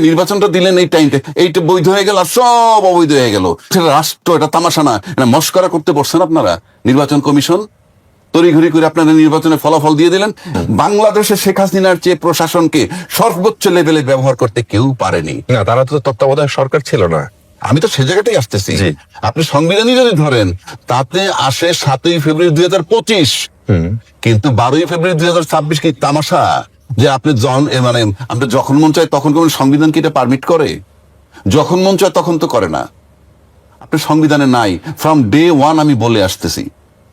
নির্বাচনটা দিলেন এই টাইমটা, এইটা বৈধ হয়ে গেল আর সব অবৈধ হয়ে গেল। রাষ্ট্র এটা তামাশা না, এটা মস্করা করতে বসছেন আপনারা। নির্বাচন কমিশন তড়িঘড়ি করে আপনাদের নির্বাচনের ফলাফল দিয়ে দিলেন। বাংলাদেশে শেখ হাসিনার চেয়ে প্রশাসনকে সর্বোচ্চ লেভেলে ব্যবহার করতে কেউ পারেনি। না, তারা তো তত্ত্বাবধায়ক সরকার ছিল না। আমি তো সে জায়গাটাই আসতেছি। আপনি সংবিধানই যদি ধরেন, তাতে আসে 7ই ফেব্রুয়ারি 2025, কিন্তু 12ই ফেব্রুয়ারি 2026 কি তামাশা যে আপনি মানে আপনি যখন মন চায় তখন কোন সংবিধান কি এটা পারমিট করে? যখন মন চায় তখন তো করে না। আপনি সংবিধানে নাই, ফ্রম ডে ওয়ান আমি বলে আসতেছি,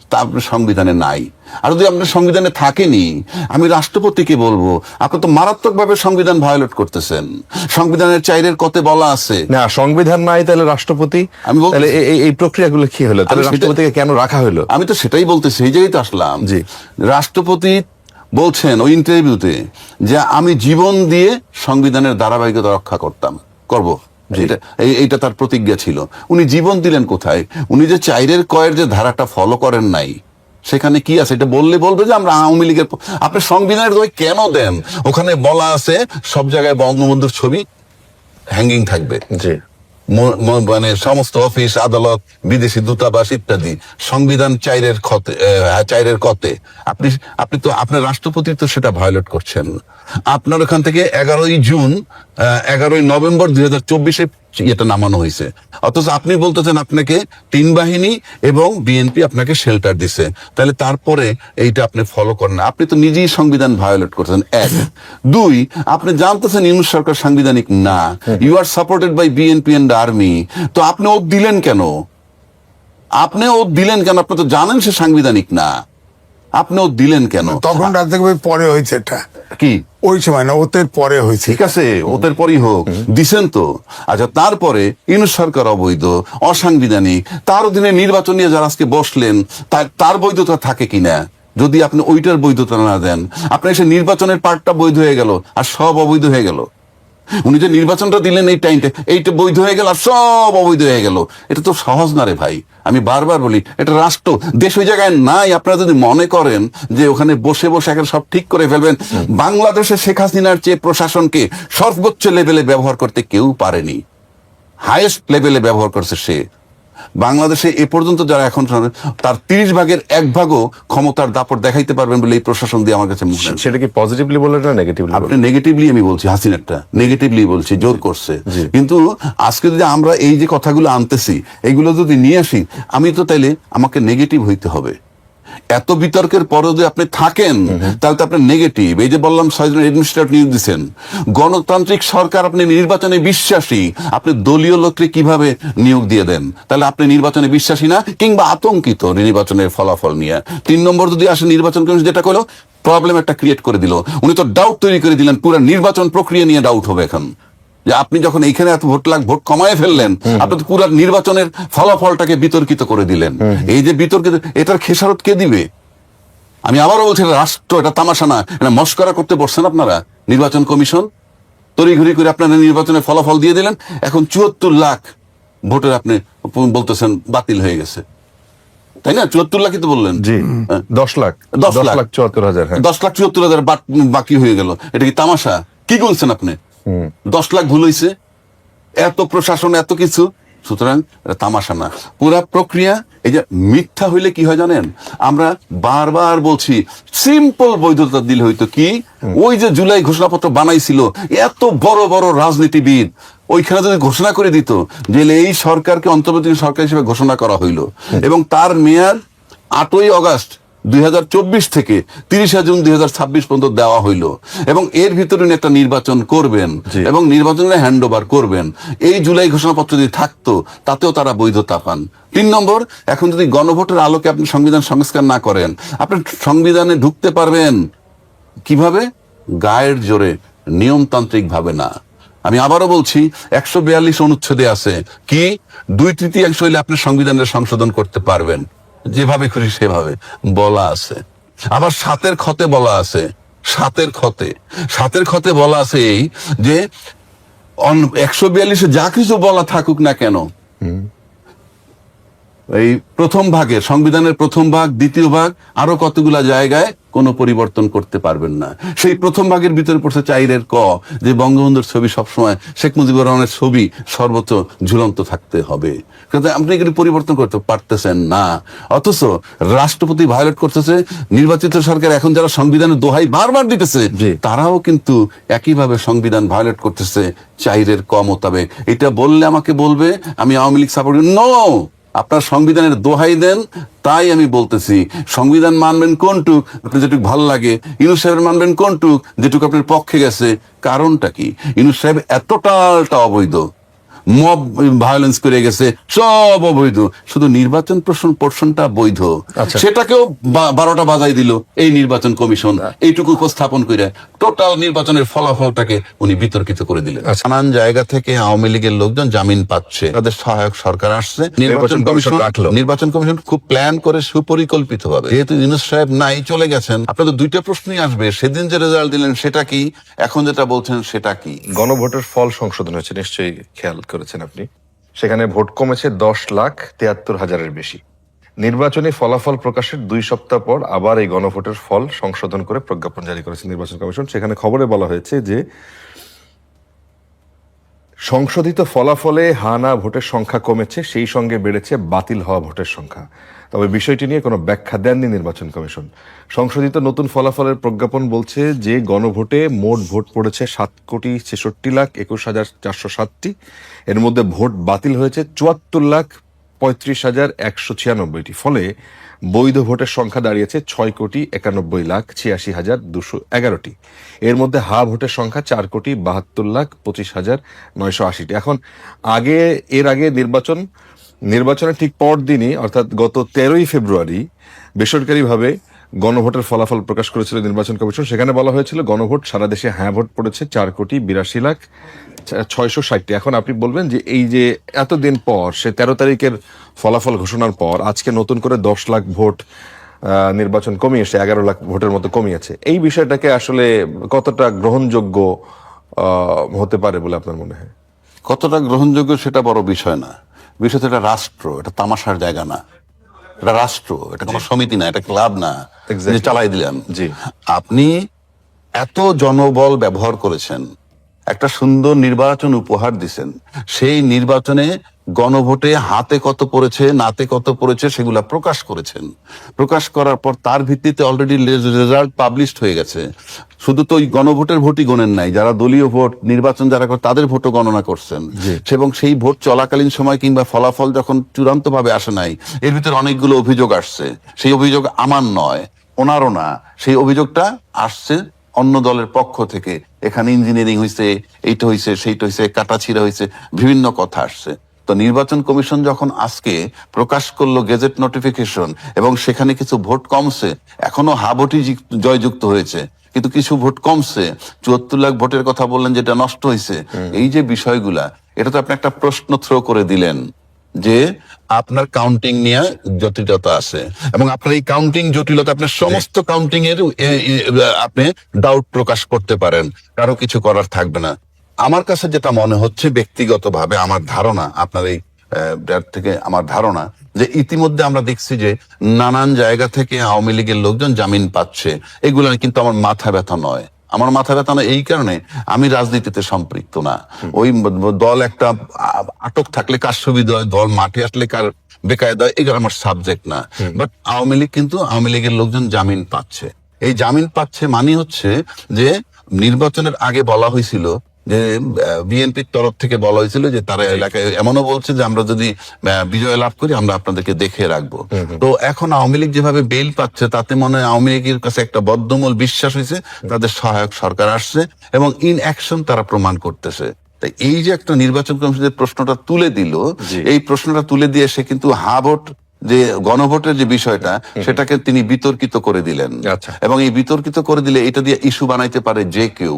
তা আপনার সংবিধানে নাই। আর যদি আপনার সংবিধানে থাকেনি, আমি রাষ্ট্রপতিকে বলবো আপনি তো মারাত্মকভাবে সংবিধান ভায়োলেট করতেছেন। সংবিধানের 4 কতে বলা আছে না, সংবিধান নাই, তাহলে রাষ্ট্রপতি, আমি তাহলে এই প্রক্রিয়াগুলো কি হলো? তাহলে রাষ্ট্রপতিকে কেন রাখা হলো? আমি তো সেটাই বলতেছি, এই জায়গায় তো আসলাম। জি, রাষ্ট্রপতি বলছেন ওই ইন্টারভিউতে যে আমি জীবন দিয়ে সংবিধানের ধারাবাহিকতা রক্ষা করব। এইটা তার প্রতিজ্ঞা ছিল। উনি জীবন দিলেন কোথায়? উনি যে 4 কয়ের যে ধারাটা ফলো করেন নাই, সেখানে কি আছে? এটা বলবে যে আমরা আওয়ামী লীগের। আপনি সংবিধানের দই কেন দেন? ওখানে বলা আছে সব জায়গায় বঙ্গবন্ধুর ছবি হ্যাঙ্গিং থাকবে। জি, মানে সমস্ত অফিস আদালত বিদেশি দূতাবাস ইত্যাদি। সংবিধান 4 কতে আপনি তো আপনার রাষ্ট্রপতি তো সেটা ভায়োলেট করছেন। আপনার ওখান থেকে 11ই নভেম্বর 2024 এটা নামানো হয়েছে, অথচ আপনি বলতেছেন আপনাকে 3 বাহিনী এবং বিএনপি আপনাকে শেল্টার দিছে। তাহলে তারপরে এইটা আপনি ফলো করেন না, আপনি তো নিজেই সংবিধান ভায়োলেট করছেন। 1, 2, আপনি জানতেছেন ইউনূস সরকার সাংবিধানিক না, you are supported by BNP and army. তো আপনি ওত দিলেন কেন? আপনি তো জানেন সে সাংবিধানিক না, আপনি ওত দিলেন কেন? তখন রাজনৈতিক পরে হয়েছে, এটা কি ওই সময় না, ওতের পরে হয়েছে। ঠিক আছে, ওদের পরই হোক, দিছেন তো। আচ্ছা, তারপরে ইউনূস সরকার অবৈধ, অসাংবিধানিক, তার অধীনে নির্বাচন নিয়ে যারা আজকে বসলেন, তার বৈধতা থাকে কিনা? যদি আপনি ওইটার বৈধতা না দেন, আপনার এসে নির্বাচনের পার্টটা বৈধ হয়ে গেল আর সব অবৈধ হয়ে গেল। উনি যে নির্বাচনটা দিলেন এই টাইমটা, এইটা বৈধ হয়ে গেল আর সব অবৈধ হয়ে গেল। এটা তো সহজ না রে ভাই। আমি বারবার বলি, এটা রাষ্ট্র, দেশ ওই জায়গায় নাই। আপনারা যদি মনে করেন যে ওখানে বসে বসে একেবারে সব ঠিক করে ফেলবেন, বাংলাদেশে শেখ হাসিনার চেয়ে প্রশাসনকে সর্বোচ্চ লেভেলে ব্যবহার করতে কেউ পারেনি। হাইয়েস্ট লেভেলে ব্যবহার করছে সে। বাংলাদেশে এ পর্যন্ত যারা এখন, তার 30 ভাগের 1 ভাগও ক্ষমতার দাপট দেখাইতে পারবেন বলে এই প্রশাসন দিয়ে আমার কাছে মনে হয়। সেটা কি পজিটিভলি বললেন না নেগেটিভলি? আপনি নেগেটিভলি, আমি বলছি হাসিনারটা নেগেটিভলি বলছি, জোর করছে। কিন্তু আজকে যদি আমরা এই যে কথাগুলো আনতেছি, এগুলো যদি নিয়ে আসি, আমি তো তাইলে আমাকে নেগেটিভ হইতে হবে। এত বিতর্কের পরে যদি আপনি থাকেন, তাহলে তো আপনার নেগেটিভ। এই যে বললাম 6 জন অ্যাডমিনিস্ট্রেটর নিয়োগ দিচ্ছেন, গণতান্ত্রিক সরকার, আপনি নির্বাচনে বিশ্বাসী, আপনি দলীয় লোককে কিভাবে নিয়োগ দিয়ে দেন? তাহলে আপনি নির্বাচনে বিশ্বাসী না, কিংবা আতঙ্কিত নির্বাচনের ফলাফল নিয়ে। 3 নম্বর যদি আসে, নির্বাচন কমিশন যেটা করলো, প্রবলেম একটা ক্রিয়েট করে দিল। উনি তো ডাউট তৈরি করে দিলেন, পুরো নির্বাচন প্রক্রিয়া নিয়ে ডাউট হবে এখন। যে আপনি যখন এইখানে এত ভোট কমায় ফেললেন, আপনি তো পুরো নির্বাচনের ফলাফলটাকে বিতর্কিত করে দিলেন। এই যে বিতর্কিত, এটার খেসারত কে দিবে? আমি আবারও বলছি, রাষ্ট্র এটা তামাশা না, এটা মস্করা করতে বসছেন আপনারা। নির্বাচন কমিশন তড়িঘড়ি করে আপনারা নির্বাচনের ফলাফল দিয়ে দিলেন। এখন 74 লাখ ভোটের আপনি বলতেছেন বাতিল হয়ে গেছে, তাই না? 74 লাখই তো বললেন। জি, 10 লাখ 74,000। 10,74,000 বাকি হয়ে গেল। এটা কি তামাশা? কি বলছেন আপনি? 10 লাখ ভুল হয়েছে, এত প্রশাসন, এত কিছু। সুতরাং তামাশা না, পুরা প্রক্রিয়া। এই যে মিথ্যা হইলে কি হয় জানেন? আমরা বারবার বলছি, সিম্পল বৈধতা দিলে হইতো কি, ওই যে জুলাই ঘোষণাপত্র বানাইছিল এত বড় বড় রাজনীতিবিদ, ওইখানে যদি ঘোষণা করে দিত যে এই সরকারকে অন্তর্বর্তী সরকার হিসেবে ঘোষণা করা হইলো, এবং তার মেয়াদ 8ই আগস্ট 2024 থেকে 30 জুন 2026 পর্যন্ত দেওয়া হইল, এবং এর ভিতরে একটা নির্বাচন করবেন এবং নির্বাচনে হ্যান্ড ওভার করবেন। এই জুলাই ঘোষণাপত্র যদি থাকতো, তাতেও তারা বৈধতা পান। 3 নম্বর, এখন যদি গণভোটের আলোকে আপনি সংবিধান সংস্কার না করেন, আপনি সংবিধানে ঢুকতে পারবেন কিভাবে? গায়ের জোরে, নিয়মতান্ত্রিক ভাবে না। আমি আবারও বলছি, 142 অনুচ্ছেদে আছে কি, 2/3 হইলে আপনি সংবিধানের সংশোধন করতে পারবেন, যেভাবে খুশি সেভাবে বলা আছে। আবার 7 খতে বলা আছে, 7 খতে বলা আছে এই যে 142 যা কিছু বলা থাকুক না কেন, এই প্রথম ভাগে, সংবিধানের প্রথম ভাগ, দ্বিতীয় ভাগ, আরো কতগুলা জায়গায় কোনো পরিবর্তন করতে পারবেন না। সেই প্রথম ভাগের ভিতরে পড়ছে 4 ক, যে বঙ্গবন্ধুর ছবি সবসময়, শেখ মুজিবুর রহমানের ছবি সর্বোচ্চ ঝুলন্ত থাকতে হবে। কিন্তু আপনি এগুলি পরিবর্তন করতে পারতেছেন না। অথচ রাষ্ট্রপতি ভায়োলেট করতেছে, নির্বাচিত সরকার এখন যারা সংবিধানের দোহাই বারবার দিতেছে, তারাও কিন্তু একইভাবে সংবিধান ভায়োলেট করতেছে 4 ক মোতাবেক। এটা বললে আমাকে বলবে আমি আওয়ামী লীগ সাপোর্ট। নো, আপনার সংবিধানের দোহাই দেন, তাই আমি বলতেছি সংবিধান মানবেন কোনটুক আপনার যেটুকু ভালো লাগে, ইউনূস সাহেবের মানবেন কোনটুক যেটুকু আপনার পক্ষে গেছে। কারণটা কি? ইউনূস সাহেব এতটাটা অবৈধ, মব ভায়োলেন্স করে গেছে, সব অবৈধ, শুধু নির্বাচন পোর্শনটা বৈধ। সেটাকেও 12টা বাজাই দিল এই নির্বাচন কমিশন, এইটুকু উপস্থাপন করে টোটাল নির্বাচনের ফলাফলটাকে উনি বিতর্কিত করে দিলেন। নানান জায়গা থেকে আওয়ামী লীগের লোকজন জামিন পাচ্ছে, তাদের সহায়ক সরকার আসছে, নির্বাচন কমিশন খুব প্ল্যান করে সুপরিকল্পিত ভাবে, যেহেতু ইউনূস সাহেব নাই, চলে গেছেন, আপনাদের 2টা প্রশ্নই আসবে, সেদিন যে রেজাল্ট দিলেন সেটা কি, এখন যেটা বলছেন সেটা কি। গণভোটের ফল সংশোধন হয়েছে, নিশ্চয়ই খেয়াল করেছেন আপনি। সেখানে ভোট কমেছে 10,73,000-এর বেশি। নির্বাচনী ফলাফল প্রকাশের 2 সপ্তাহ পর আবার এই গণভোটের ফল সংশোধন করে প্রজ্ঞাপন জারি করেছে নির্বাচন কমিশন। সেখানে খবরে বলা হয়েছে যে সংশোধিত ফলাফলে হানা ভোটের সংখ্যা কমেছে, সেই সঙ্গে বেড়েছে বাতিল হওয়া ভোটের সংখ্যা। তবে বিষয়টি নিয়ে কোনো ব্যাখ্যা দেননি নির্বাচন কমিশন। সংশোধিত নতুন ফলাফলের প্রজ্ঞাপন বলছে যে গণভোটে মোট ভোট পড়েছে 7,66,21,407টি। এর মধ্যে ভোট বাতিল হয়েছে 74,35,196টি। ফলে বৈধ ভোটের সংখ্যা দাঁড়িয়েছে 6,91,86,211টি। এর মধ্যে হা ভোটের সংখ্যা 4,72,25,980টি। এখন এর আগে নির্বাচনের ঠিক পর দিনই, অর্থাৎ গত 13ই ফেব্রুয়ারি বেসরকারিভাবে গণভোটের ফলাফল প্রকাশ করেছিল নির্বাচন কমিশন। সেখানে বলা হয়েছিল গণভোট সারা দেশে হ্যাঁ ভোট পড়েছে 4,82,660টি। এখন আপনি বলবেন যে এই যে এতদিন পর, সে 13 তারিখের ফলাফল ঘোষণার পর আজকে নতুন করে 10 লাখ ভোট নির্বাচন কমিয়েছে, 11 লাখ ভোটের মতো কমিয়েছে, এই বিষয়টাকে আসলে কতটা গ্রহণযোগ্য হতে পারে বলে আপনার মনে হয়? কতটা গ্রহণযোগ্য সেটা বড় বিষয় না। বিষয় তো এটা রাষ্ট্র, এটা তামাশার জায়গা না, এটা রাষ্ট্র, এটা কোনো সমিতি না, এটা ক্লাব না যে চালাই দিলাম। জি, আপনি এত জনবল ব্যবহার করেছেন, একটা সুন্দর নির্বাচন উপহার দিছেন, সেই নির্বাচনে গণভোটে হাতে কত পড়েছে, নাতে কত পড়েছে সেগুলা প্রকাশ করেছেন। প্রকাশ করার পর তার ভিত্তিতে অলরেডি রেজাল্ট পাবলিশড হয়ে গেছে। শুধু তো ওই গণভোটের ভোটই গণেন নাই, যারা দলীয় ভোট নির্বাচন যারা করে তাদের ভোটও গণনা করছেন, এবং সেই ভোট চলাকালীন সময় কিংবা ফলাফল যখন চূড়ান্ত ভাবে আসে নাই, এর ভিতরে অনেকগুলো অভিযোগ আসছে। সেই অভিযোগ আমার নয়, ওনারও না, সেই অভিযোগটা আসছে অন্য দলের পক্ষ থেকে। এখানে ইঞ্জিনিয়ারিং হয়েছে, এইটা হয়েছে, সেইটা হয়েছে, কাটাছিড়া হয়েছে, বিভিন্ন কথা আসছে। তো নির্বাচন কমিশন যখন আজকে প্রকাশ করলো গেজেট নোটিফিকেশন, এবং সেখানে কিছু ভোট কমছে, এখনো হা ভোটই জয়যুক্ত হয়েছে, কিন্তু কিছু ভোট কমছে, 74 লাখ ভোটের কথা বললেন যেটা নষ্ট হয়েছে, এই যে বিষয়গুলা, এটা তো আপনি একটা প্রশ্ন থ্রো করে দিলেন যে আপনার কাউন্টিং নিয়ে জটিলতা আছে, এবং আপনার এই কাউন্টিং জটিলতা আপনার সমস্ত কাউন্টিং এর আপনি ডাউট প্রকাশ করতে পারেন, কারো কিছু করার থাকবে না। আমার কাছে যেটা মনে হচ্ছে ব্যক্তিগতভাবে, আমার ধারণা, আপনার এই থেকে আমার ধারণা যে ইতিমধ্যে আমরা দেখছি যে নানান জায়গা থেকে আওয়ামী লীগের লোকজন জামিন পাচ্ছে। এগুলো কিন্তু আমার মাথা ব্যথা নয়, আমার মাথা ব্যথা নয় এই কারণে আমি রাজনীতিতে সম্পৃক্ত না। ওই দল একটা আটক থাকলে কার সুবিধা হয়, দল মাঠে আসলে কার বেকায়দা হয়, এগুলো আমার সাবজেক্ট না। বাট আওয়ামী লীগ কিন্তু আওয়ামী লীগের লোকজন জামিন পাচ্ছে। এই জামিন পাচ্ছে মানে হচ্ছে যে নির্বাচনের আগে বলা হয়েছিল যে বিএনপির তরফ থেকে বলা হয়েছিল যে তারা এলাকায় এমনও বলছে যে আমরা যদি বিজয় লাভ করি আমরা আপনাদেরকে দেখে রাখবো। তো এখন আওয়ামী লীগ যেভাবে বেল পাচ্ছে, তাতে মনে হয় আওয়ামী লীগের কাছে একটা বদ্ধমূল বিশ্বাস হয়েছে, তাদের সহায়ক সরকার আসছে এবং ইন অ্যাকশন তারা প্রমাণ করতেছে। তাই এই যে একটা নির্বাচন কমিশনের প্রশ্নটা তুলে দিল, এই প্রশ্নটা তুলে দিয়ে সে কিন্তু হা ভোট, যে গণভোটের যে বিষয়টা, সেটাকে তিনি বিতর্কিত করে দিলেন। এবং এই বিতর্কিত করে দিলে এটা দিয়ে ইস্যু বানাইতে পারে যে কেউ,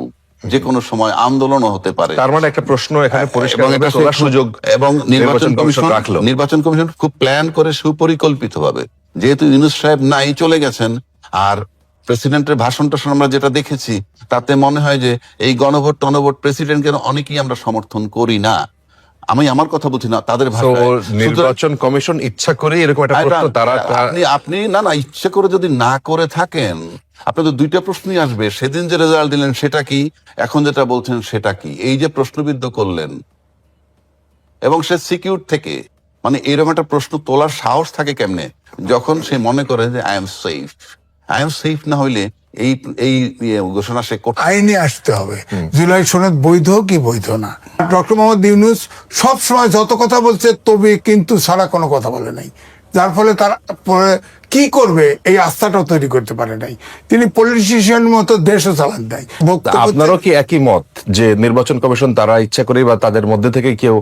যে কোনো সময় আন্দোলনও হতে পারে। তার মানে একটা প্রশ্ন এখানে পরিষ্কার সুযোগ, এবং নির্বাচন কমিশন খুব প্ল্যান করে সুপরিকল্পিত ভাবে, যেহেতু ইউনূস সাহেব নাই, চলে গেছেন, আর প্রেসিডেন্টের ভাষণটা আমরা যেটা দেখেছি, তাতে মনে হয় যে এই গণভোট টনভোট প্রেসিডেন্টকে অনেকেই আমরা সমর্থন করি না। আমি আমার কথা বলছি না, তাদের তো ভাষায়। সুতরাং নির্বাচন কমিশন ইচ্ছা করে এরকম একটা প্রশ্ন তারা আপনি না না ইচ্ছে করে যদি না করে থাকেন, আপনার তো দুইটা প্রশ্নই আসবে, সেদিন যে রেজাল্ট দিলেন সেটা কি, এখন যেটা বলছেন সেটা কি, এই যে প্রশ্নবিদ্ধ করলেন, এবং সে সিকিউর থেকে, মানে এরকম একটা প্রশ্ন তোলার সাহস থাকে কেমনে যখন সে মনে করে যে আই এম সেফ না হইলে এই এই ঘোষণা সে করতে। আইনে আসতে হবে জুলাই সনদ বৈধ কি বৈধ না। ডক্টর মোহাম্মদ ইউনূস সব সময় যত কথা বলছে তবে কিন্তু ছাড়া কোনো কথা বলে নাই, যার ফলে তার পরে কি করবে এই আস্থাটাও তৈরি করতে পারে নাই। তিনি পলিটিশিয়ান মতো দেশও চালান দেয়। আপনারও কি একই মত যে নির্বাচন কমিশন তারা ইচ্ছা করে বা তাদের মধ্যে থেকে কেউ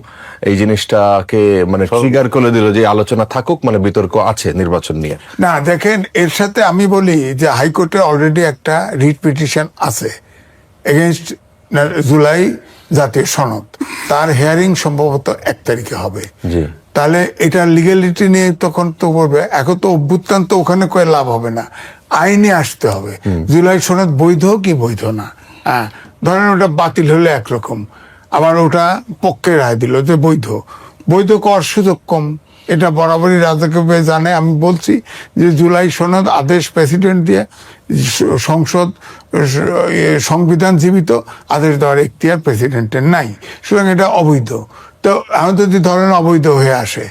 এই জিনিসটাকে মানে ট্রিগার করে দিল যে আলোচনা থাকুক, মানে বিতর্ক আছে নির্বাচন নিয়ে? না দেখেন, এর সাথে আমি বলি যে হাইকোর্টে অলরেডি একটা রিট পিটিশন আছে এগেনস্ট জুলাই জাতীয় সনদ, তার হিয়ারিং সম্ভবত 1 তারিখে হবে। জি। তাহলে এটা লিগ্যালিটি নিয়ে তখন তো করবে, এখন তো অভ্যুত্থান তো ওখানে করে লাভ হবে না, আইনে আসতে হবে জুলাই সনদ বৈধ কি বৈধ না। হ্যাঁ, ধরেন ওটা বাতিল হলে একরকম, আবার ওটা পক্ষে রায় দিল যে বৈধ, বৈধ করার সুযোগ কম, এটা বরাবরই রাজকীয় জানে। আমি বলছি যে জুলাই সনদ আদেশ প্রেসিডেন্ট দিয়ে, সংসদ সংবিধান জীবিত, আদেশ দেওয়ার এখতিয়ার প্রেসিডেন্টের নাই, সুতরাং এটা অবৈধ। তো এখন যদি ধরেন অবৈধ হয়ে আসে,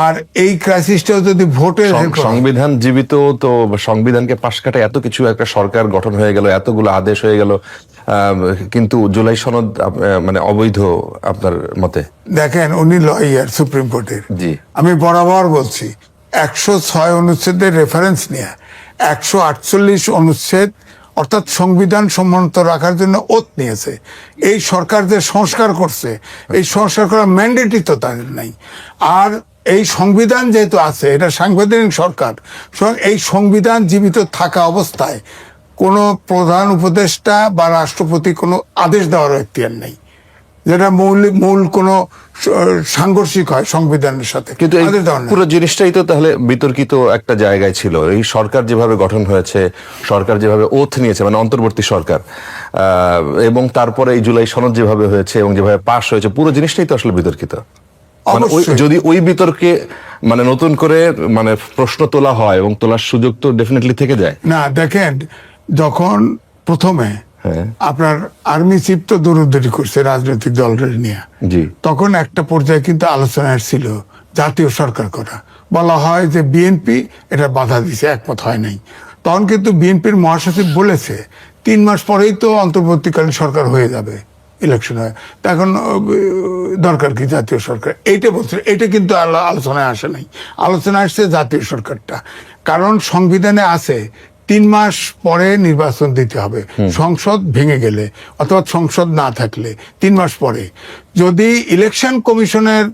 আর এই ক্রাইসিসটাও যদি ভোটের সংবিধান জীবিত, তো সংবিধানকে পাশ কাটে এত কিছু একটা সরকার গঠন হয়ে গেল, এতগুলো আদেশ হয়ে গেল, কিন্তু জুলাই সনদ মানে অবৈধ আপনার মতে? দেখেন, উনি লয়ার সুপ্রিম কোর্টের। জি। আমি বরাবর বলছি 106 অনুচ্ছেদের রেফারেন্স নিয়ে 148 অনুচ্ছেদ অর্থাৎ সংবিধান সম্মানিত রাখার জন্য ওত নিয়েছে। এই সরকার যে সংস্কার করছে, এই সংস্কার করার ম্যান্ডেটই তো তাদের নাই। আর এই সংবিধান যেহেতু আছে, এটা সাংবিধানিক সরকার, সুতরাং এই সংবিধান জীবিত থাকা অবস্থায় কোনো প্রধান উপদেষ্টা বা রাষ্ট্রপতি কোনো আদেশ দেওয়ার এখতিয়ার নেই, যেটা মূল কোনো সাংঘর্ষিক হয় সংবিধানের সাথে। কিন্তু এই আদেশ দেওয়ার নেই। পুরো জিনিসটাই তো তাহলে বিতর্কিত একটা জায়গায় ছিল। এই সরকার যেভাবে গঠন হয়েছে, সরকার যেভাবে ওথ নিয়েছে, মানে অন্তর্বর্তী সরকার, এবং তারপরে এই জুলাই সনদ যেভাবে হয়েছে এবং যেভাবে পাশ হয়েছে, পুরো জিনিসটাই তো আসলে বিতর্কিত। মানে যদি ওই বিতর্কে মানে নতুন করে মানে প্রশ্ন তোলা হয়, এবং তোলার সুযোগ তো ডেফিনেটলি থেকে যায়। না দেখেন, যখন প্রথমে আপনার আর্মি চিফ তো দৌড়দৌড়ি করছে রাজনৈতিক দলের নিয়ে, জি, তখন একটা পর্যায়ে কিন্তু আলোচনা ছিল জাতীয় সরকার করা। বলা হয় যে বিএনপি এটা বাধা দিছে, একমত হয় নাই। তখন কিন্তু বিএনপির মহাসচিব বলেছে 3 মাস পরেই তো অন্তর্বর্তীকালীন সরকার হয়ে যাবে, ইলেকশন হয়, তা এখন দরকার কি জাতীয় সরকার? এইটা বলছে, এটা কিন্তু আলোচনায় আসে নাই। আলোচনায় আসছে জাতীয় সরকারটা, কারণ সংবিধানে আছে 3 মাস পরে নির্বাচন দিতে হবে সংসদ ভেঙে গেলে, অথবা সংসদ না থাকলে 3 মাস পরে। যদি ইলেকশন কমিশনের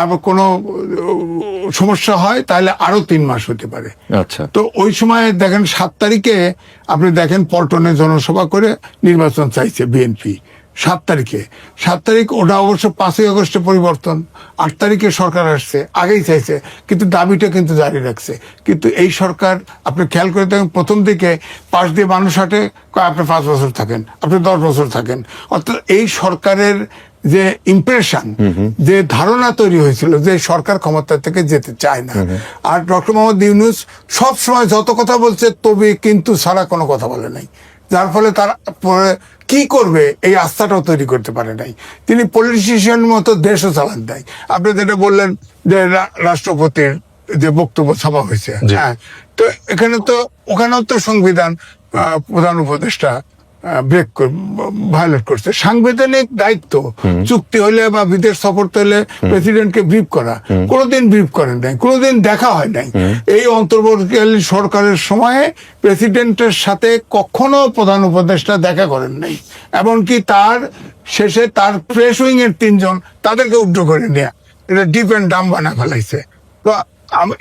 আবার কোনো সমস্যা হয় তাহলে আরো 3 মাস হতে পারে। আচ্ছা। তো ওই সময় দেখেন 7 তারিখে আপনি দেখেন পল্টনে জনসভা করে নির্বাচন চাইছে বিএনপি 7 তারিখে। 7 তারিখ ওটা অবশ্য 5ই আগস্টে পরিবর্তন, 8 তারিখে সরকার আসছে, আগেই চাইছে, কিন্তু দাবিটা কিন্তু জারি রাখছে। কিন্তু এই সরকার আপনি খেয়াল করে দেখেন, প্রথম দিকে পাশ দিয়ে মানুষ হাঁটে, আপনি 5 বছর থাকেন, আপনি 10 বছর থাকেন। অর্থাৎ এই সরকারের যে ইমপ্রেশন, যে ধারণা তৈরি হয়েছিল যে সরকার ক্ষমতা থেকে যেতে চায় না। আর ডক্টর মোহাম্মদ ইউনূস সব সময় যত কথা বলছে তবে কিন্তু ছাড়া কোনো কথা বলে নাই, যার ফলে তার পরে কি করবে এই আস্থাটাও তৈরি করতে পারে নাই। তিনি পলিটিশিয়ান মতো দেশও চালান দেয়। আপনি যেটা বললেন যে রাষ্ট্রপতির যে বক্তব্য সভা হয়েছে, হ্যাঁ, তো এখানে তো ওখানেও তো সংবিধান প্রধান উপদেষ্টা ভায়োলেট করছে। সাংবিধানিক দায়িত্ব, চুক্তি হলে বা বিদেশ সফর হলে প্রেসিডেন্টকে ব্রিফ করা, কোনোদিন ব্রিফ করেন নাই, কোনোদিন দেখা হয় নাই। এই অন্তর্বর্তীকালীন সরকারের সময়ে প্রেসিডেন্টের সাথে কখনো প্রধান উপদেষ্টা দেখা করেন নাই, এমনকি তার শেষে তার প্রেস উইং এর 3 জন তাদেরকে উড্র করে নেয়া, এটা ডিপ এন্ড ডাম বানা ফেলাইছে। তো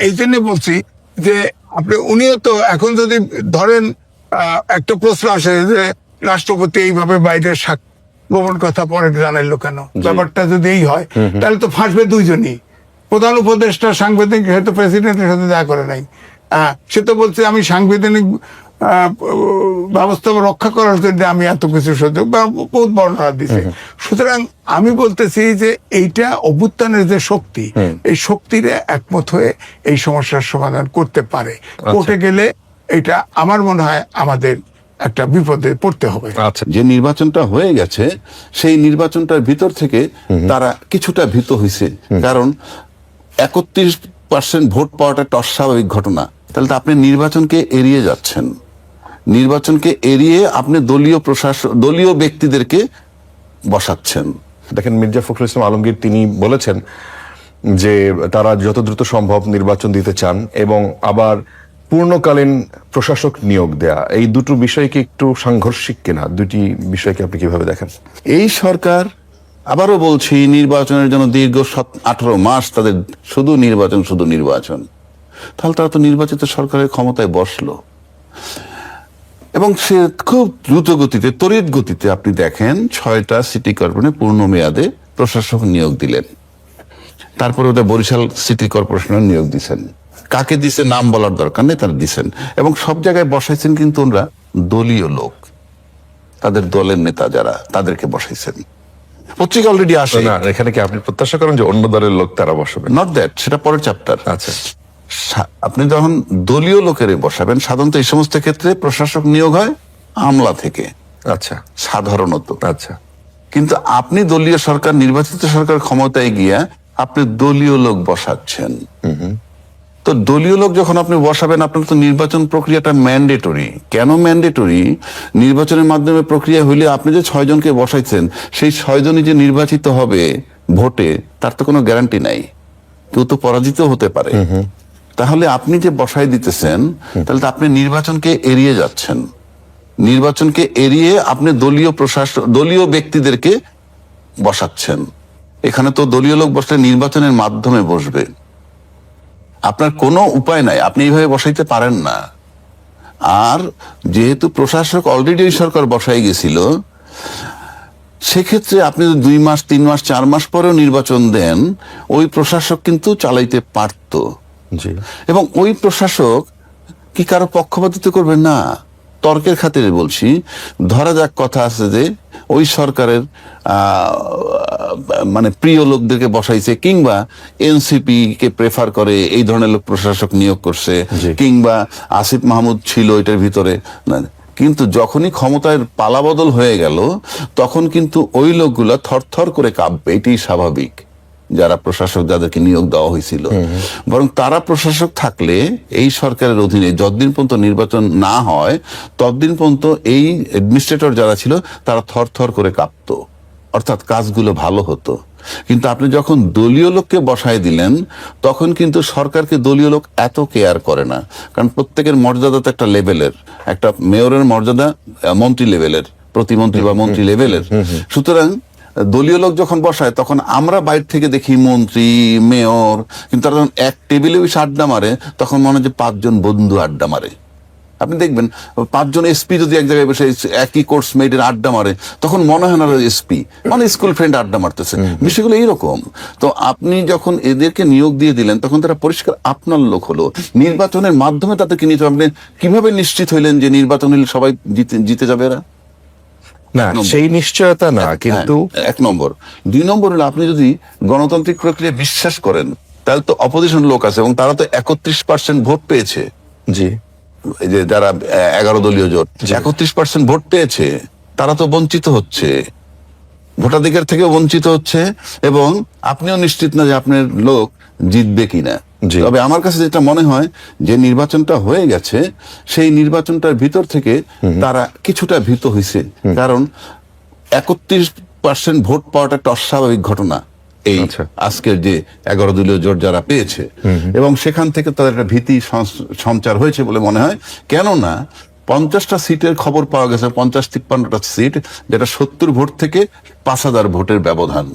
এই জন্য বলছি যে আপনি উনিও তো এখন যদি ধরেন একটা প্রশ্ন আসে যে রাষ্ট্রপতি এইভাবে বাইরের গোপন কথা পরে জানাইলো কেন, ব্যাপারটা যদি এই হয় তাহলে তো ফাঁসবে দুইজনই। প্রধান উপদেষ্টা সাংবিধানিক হয়তো প্রেসিডেন্টের সাথে দেখা করে নাই, সে তো বলছে আমি সাংবিধানিক ব্যবস্থা রক্ষা করার জন্য আমি এত কিছু সহ্য বহুত বর্ণনা দিছি। সুতরাং আমি বলতেছি যে এইটা অভ্যুত্থানের যে শক্তি, এই শক্তির একমত হয়ে এই সমস্যার সমাধান করতে পারে। কোর্টে গেলে এটা আমার মনে হয় আমাদের একটা বিপদে পড়তে হবে। আচ্ছা, যে নির্বাচনটা হয়ে গেছে সেই নির্বাচনটার ভিতর থেকে তারা কিছুটা ভীত হয়েছে, কারণ 31% ভোট পাওয়াটা একটা অস্বাভাবিক ঘটনা। তাহলে তো আপনি নির্বাচনকে এড়িয়ে যাচ্ছেন, নির্বাচনকে এড়িয়ে আপনি দলীয় ব্যক্তিদেরকে বসাচ্ছেন। দেখেন মির্জা ফখরুল ইসলাম আলমগীর তিনি বলেছেন যে তারা যত দ্রুত সম্ভব নির্বাচন দিতে চান এবং আবার পূর্ণকালীন প্রশাসক নিয়োগ দেয়া, এই দুটো বিষয় কি একটু সাংঘর্ষিক কিনা? দুটি বিষয়কে আপনি কিভাবে দেখেন? এই সরকার, আবারও বলছি, নির্বাচনের জন্য দীর্ঘ 18 মাস তাদের শুধু নির্বাচন, তাহলে তারা তো নির্বাচিত সরকারের ক্ষমতায় বসলো এবং সে খুব দ্রুত গতিতে, তড়িৎ গতিতে আপনি দেখেন 6টা সিটি কর্পোরেশনে পূর্ণ মেয়াদে প্রশাসক নিয়োগ দিলেন। তারপরে ওদের বরিশাল সিটি কর্পোরেশনের নিয়োগ দিচ্ছেন, কাকে দিছে নাম বলার দরকার নেই, তারা দিচ্ছেন। এবং সব জায়গায় বসাইছেন কিন্তু ওরা দলীয় লোক, তাদের দলের নেতা যারা, তাদেরকে বসাইছেন। পত্রিকা অলরেডি আসে না, এখানে কি আপনি প্রত্যাশা করেন যে অন্য দলের লোক তারা বসাবে? নট দ্যাট, সেটা পরের চ্যাপ্টার। আচ্ছা, আপনি যখন দলীয় লোকের বসাবেন, সাধারণত এই সমস্ত ক্ষেত্রে প্রশাসক নিয়োগ হয় আমলা থেকে, আচ্ছা, সাধারণত। আচ্ছা। কিন্তু আপনি দলীয় সরকার, নির্বাচিত সরকার ক্ষমতায় গিয়া আপনি দলীয় লোক বসাচ্ছেন। তো দলীয় লোক যখন আপনি বসাবেন, আপনার তো নির্বাচন প্রক্রিয়াটা ম্যান্ডেটরি। কেন ম্যান্ডেটরি? নির্বাচনের মাধ্যমে প্রক্রিয়া হইলে আপনি যে 6 জনকে বসাইছেন, সেই 6 জনই যে নির্বাচিত হবে ভোটে, তার তো কোনো গ্যারান্টি নাই, কেউ তো পরাজিত হতে পারে। তাহলে আপনি যে বসাই দিতেছেন, তাহলে তো আপনি নির্বাচনকে এড়িয়ে যাচ্ছেন। নির্বাচনকে এড়িয়ে আপনি দলীয় ব্যক্তিদেরকে বসাচ্ছেন। এখানে তো দলীয় লোক বসলে নির্বাচনের মাধ্যমে বসবে, আপনার কোনো উপায় নাই, আপনি এইভাবে বসাইতে পারেন না। আর যেহেতু প্রশাসক অলরেডি ওই সরকার বসাই গেছিল, সেক্ষেত্রে আপনি 2 মাস 3 মাস 4 মাস পরেও নির্বাচন দেন, ওই প্রশাসক কিন্তু চালাইতে পারত। জি। এবং ওই প্রশাসক কি কারো পক্ষপাতিত্ব করবে না? তর্কের খাতিরে বলছি, ধরা যাক কথা আছে যে ওই সরকারের মানে প্রিয় লোকদেরকে বসাইছে, কিংবা এনসিপি কে প্রেফার করে এই ধরনের লোক প্রশাসক নিয়োগ করছে, কিংবা আসিফ মাহমুদ ছিল এটার ভিতরে। কিন্তু যখনই ক্ষমতার পালাবদল হয়ে গেল, তখন কিন্তু ওই লোকগুলা থরথর করে কাঁপবে, এটাই স্বাভাবিক। যারা প্রশাসক, যাদেরকে নিয়োগ দেওয়া হয়েছিল, বরং তারা প্রশাসক থাকলে এই সরকারের অধীনে যতদিন পর্যন্ত নির্বাচন না হয়, ততদিন পর্যন্ত এই অ্যাডমিনিস্ট্রেটর যারা ছিল তারা থরথর করে কাঁপতো, অর্থাৎ কাজগুলো ভালো হতো। কিন্তু আপনি যখন দলীয় লোককে বসায় দিলেন, তখন কিন্তু সরকারকে দলীয় লোক এত কেয়ার করে না, কারণ প্রত্যেকের মর্যাদা তো একটা লেভেলের, একটা মেয়রের মর্যাদা মন্ত্রী লেভেলের, প্রতিমন্ত্রী বা মন্ত্রী লেভেলের। সুতরাং দলীয় লোক যখন বসায়, তখন আমরা বাইরে থেকে দেখি মন্ত্রী, মেয়র, কিন্তু তারা যখন এক টেবিলে বসে আড্ডা মারে, তখন মনে হয় যে 5 জন বন্ধু আড্ডা মারে। আপনি দেখবেন 5 জন এসপি যদি এক জায়গায় বসে একই কোর্স মেয়েদের আড্ডা মারে, তখন মনে হয় না এসপি, মানে স্কুল ফ্রেন্ড আড্ডা মারতেছে। বিষয়গুলো এইরকম। তো আপনি যখন এদেরকে নিয়োগ দিয়ে দিলেন, তখন তারা পরিষ্কার আপনার লোক হলো। নির্বাচনের মাধ্যমে তাদেরকে নিতে, আপনি কিভাবে নিশ্চিত হইলেন যে নির্বাচন হলে সবাই জিতে যাবে? এরা না, সেই নিশ্চয়তা না। কিন্তু 1 নম্বর। 2 নম্বর হলো, আপনি যদি গণতান্ত্রিক প্রক্রিয়া বিশ্বাস করেন, তাহলে তো অপোজিশন লোক আছে এবং তারা তো 31% ভোট পেয়েছে। জি, এই যে যারা 11 দলীয় জোট 31% ভোট পেয়েছে, তারা তো বঞ্চিত হচ্ছে, ভোটাধিকার থেকে বঞ্চিত হচ্ছে, এবং আপনিও নিশ্চিত না যে আপনার লোক জিতবে কিনা। তবে আমার কাছে যেটা মনে হয়, যে নির্বাচনটা হয়ে গেছে, সেই নির্বাচনটার ভিতর থেকে তারা কিছুটা ভীত হয়েছে, কারণ 31% ভোট পাওয়াটা একটা অস্বাভাবিক ঘটনা এই আজকের যে 11 দলীয় জোট যারা পেয়েছে, এবং সেখান থেকে তাদের একটা ভীতি সঞ্চার হয়েছে বলে মনে হয়। কেননা 50টা সিটের খবর পাওয়া গেছে, 50-53টা সিট, যেটা 70 ভোট থেকে 5000 ভোটের ব্যবধান।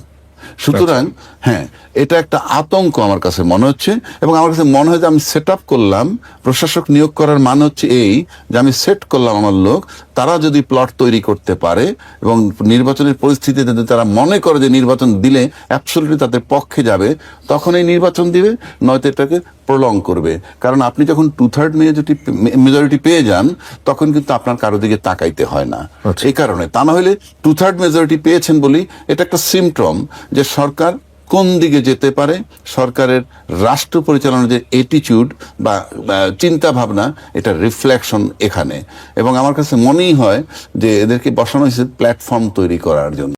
সুতরাং হ্যাঁ, এটা একটা আতঙ্ক আমার কাছে মনে হচ্ছে। এবং আমার কাছে মনে হয় যে আমি সেট আপ করলাম, প্রশাসক নিয়োগ করার মানে হচ্ছে এই যে আমি সেট করলাম আমার লোক, তারা যদি প্লট তৈরি করতে পারে এবং নির্বাচনের পরিস্থিতিতে যদি তারা মনে করে যে নির্বাচন দিলে অ্যাবসলিউটলি তাদের পক্ষে যাবে, তখন এই নির্বাচন দিবে, নয়তো এটাকে প্রলং করবে। কারণ আপনি যখন 2/3 মেজরিটি পেয়ে যান, তখন কিন্তু আপনার কারো দিকে তাকাইতে হয় না। এই কারণে, তা না হলে 2/3 মেজরিটি পেয়েছেন বলি এটা একটা সিমটম যে সরকার কোন দিকে যেতে পারে, সরকারের রাষ্ট্র পরিচালনার যে অ্যাটিটিউড বা চিন্তা ভাবনা, এটা রিফ্লেকশন এখানে। এবং আমার কাছে মনেই হয় যে এদেরকে বসানো হয়েছে প্ল্যাটফর্ম তৈরি করার জন্য।